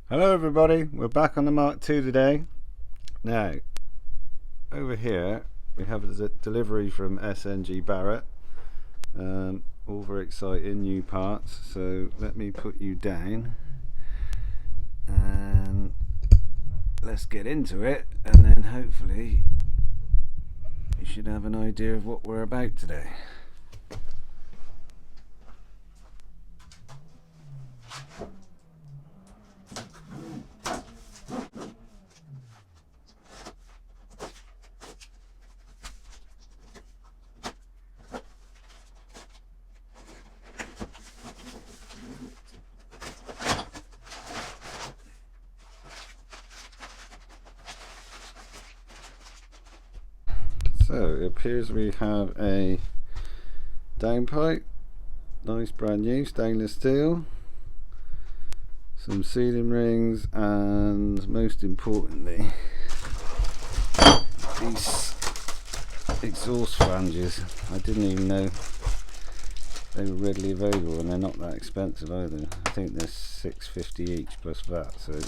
Hello everybody, we're back on the Mark II today. Now, over here we have a delivery from SNG Barrett. All very exciting, new parts. So let me put you down and let's get into it, and then hopefully you should have an idea of what we're about today. So it appears we have a downpipe, nice brand new stainless steel, some sealing rings, and most importantly these exhaust flanges. I didn't even know they were readily available, and they're not that expensive either. I think they're $6.50 each plus VAT, so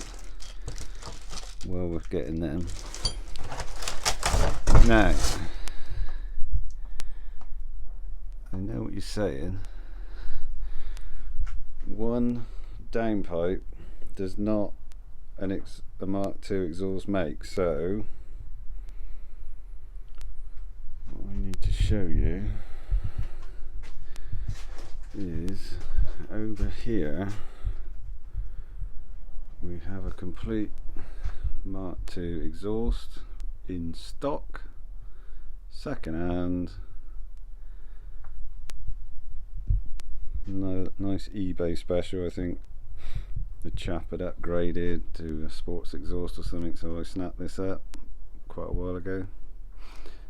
well worth getting them. Now, I know what you're saying. One downpipe does not a Mark II exhaust make, so what I need to show you is over here we have a complete Mark II exhaust in stock, second hand. No, nice eBay special. I think the chap had upgraded to a sports exhaust or something, so I snapped this up quite a while ago.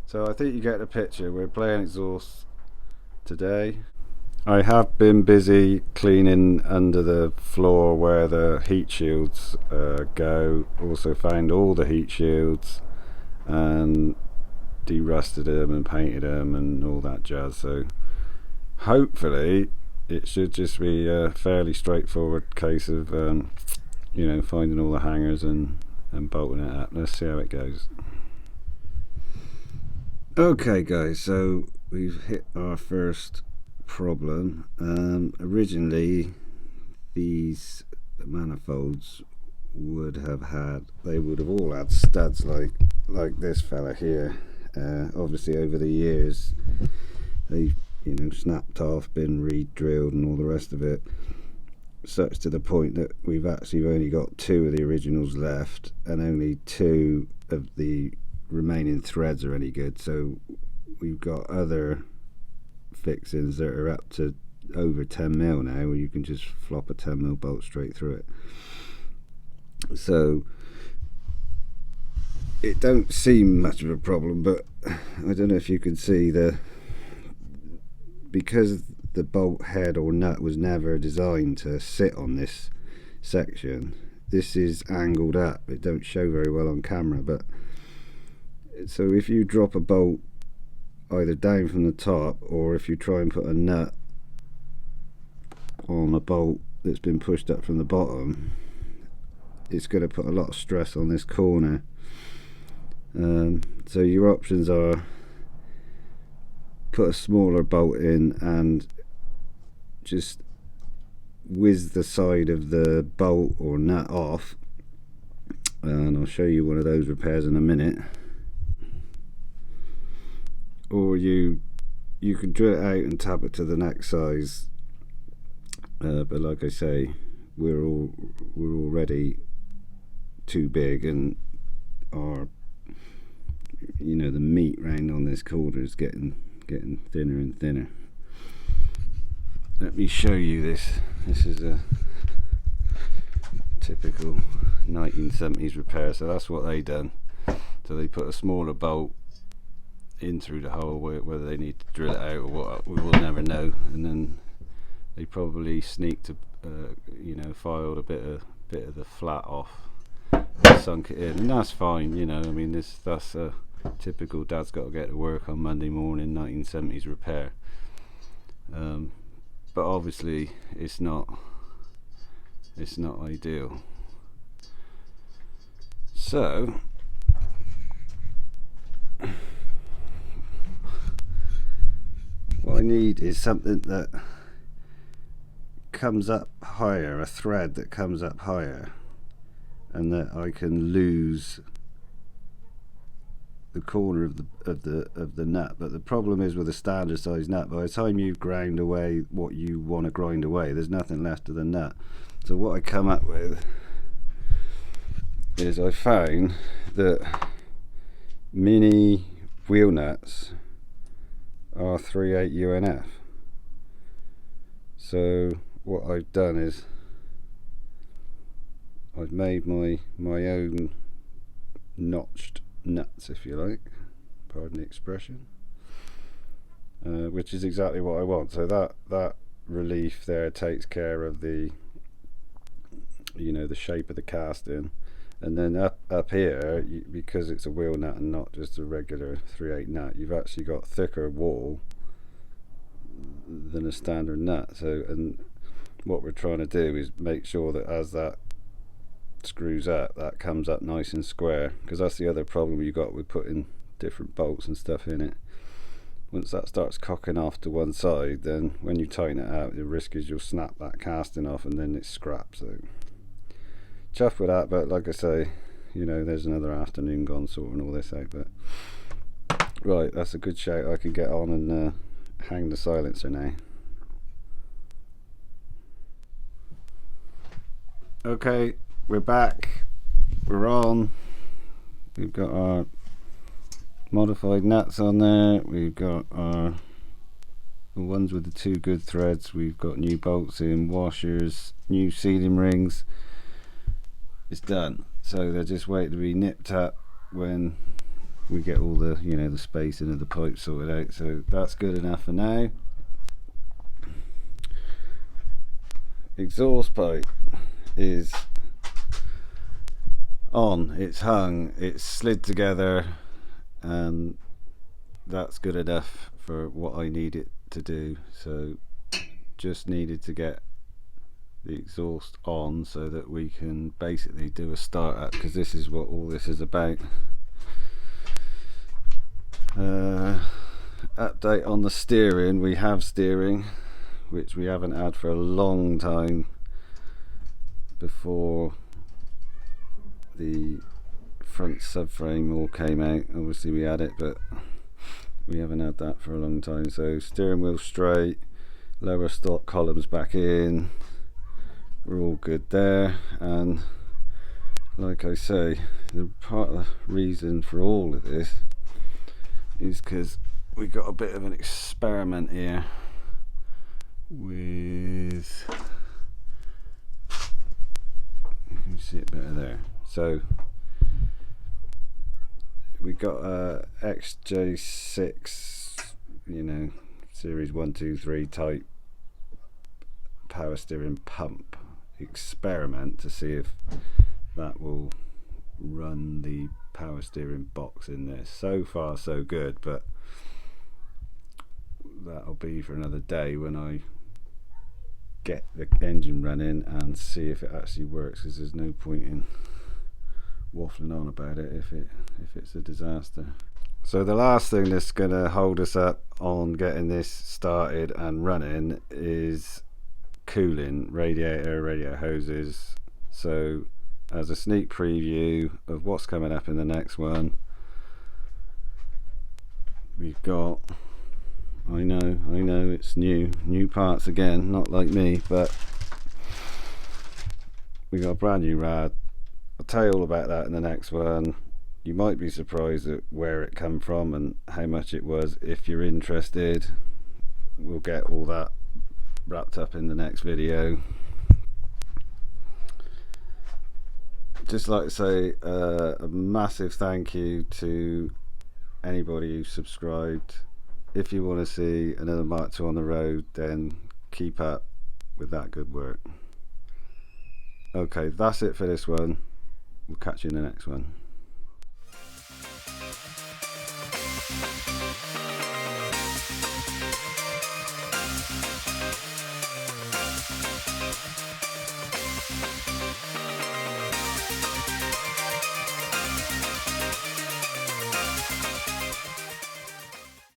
So I think you get the picture. We're playing exhaust today. I have been busy cleaning under the floor where the heat shields go. Also found all the heat shields and de-rusted them and painted them and all that jazz. So hopefully it should just be a fairly straightforward case of finding all the hangers and bolting it up. Let's see how it goes. Okay guys, so we've hit our first problem. Originally these manifolds would have all had studs like this fella here. Obviously over the years they've snapped off, been re-drilled and all the rest of it, such to the point that we've actually only got two of the originals left and only two of the remaining threads are any good. So we've got other fixings that are up to over 10mm now, where you can just flop a 10mm bolt straight through it. So it don't seem much of a problem, but I don't know if you can see because the bolt head or nut was never designed to sit on this section. This is angled up. It don't show very well on camera, but so if you drop a bolt either down from the top, or if you try and put a nut on a bolt that's been pushed up from the bottom, it's going to put a lot of stress on this corner. So your options are put a smaller bolt in and just whiz the side of the bolt or nut off, and I'll show you one of those repairs in a minute. Or you can drill it out and tap it to the next size, but like I say, we're already too big, and our the meat round on this corner is getting thinner and thinner. Let me show you this. This is a typical 1970s repair. So that's what they done. So they put a smaller bolt in through the hole, whether they need to drill it out or what, we will never know. And then they probably sneaked filed a bit of the flat off, sunk it in, and that's fine. I mean, that's a typical dad's got to get to work on Monday morning 1970s repair. But obviously it's not ideal. So what I need is something that comes up higher, a thread that comes up higher, and that I can lose the corner of the nut. But the problem is with a standard size nut, by the time you've ground away what you want to grind away, there's nothing left of the nut. So what I come up with is I found that mini wheel nuts are 3/8 UNF. So what I've done is I've made my own notched nuts, if you like, pardon the expression, which is exactly what I want. So that relief there takes care of the, you know, the shape of the casting, and then up here, because it's a wheel nut and not just a regular 3/8 nut, you've actually got thicker wall than a standard nut. So, and what we're trying to do is make sure that as that screws up, that comes up nice and square, because that's the other problem you got with putting different bolts and stuff in it. Once that starts cocking off to one side, then when you tighten it out, the risk is you'll snap that casting off and then it's scrap. So chuffed with that, but like I say, you know, there's another afternoon gone sorting all this out. But right, that's a good shout. I can get on and hang the silencer now. Okay, we're back, we're on. We've got our modified nuts on there, we've got our the ones with the 2 good threads, we've got new bolts in, washers, new sealing rings. It's done. So they're just waiting to be nipped up when we get all the, you know, the spacing of the pipe sorted out. So that's good enough for now. Exhaust pipe is on, it's hung, it's slid together, and that's good enough for what I need it to do. So just needed to get the exhaust on so that we can basically do a start up, because this is what all this is about. Update on the steering. We have steering, which we haven't had for a long time. Before the front subframe all came out, obviously we had it, but we haven't had that for a long time. So steering wheel straight, lower stock columns back in, we're all good there. And like I say, the part of the reason for all of this is because we got a bit of an experiment here with, you can see it better there. So we got a XJ6, you know, series 123 type power steering pump experiment to see if that will run the power steering box in this. So far so good, but that'll be for another day when I get the engine running and see if it actually works, because there's no point in waffling on about it if it's a disaster. So the last thing that's going to hold us up on getting this started and running is cooling, radiator hoses. So as a sneak preview of what's coming up in the next one, we've got, I know it's new parts again, not like me, but we got a brand new rad. I'll tell you all about that in the next one. You might be surprised at where it come from and how much it was. If you're interested, we'll get all that wrapped up in the next video. Just like to say a massive thank you to anybody who subscribed. If you want to see another Mark II on the road, then keep up with that good work. Okay, that's it for this one. We'll catch you in the next one.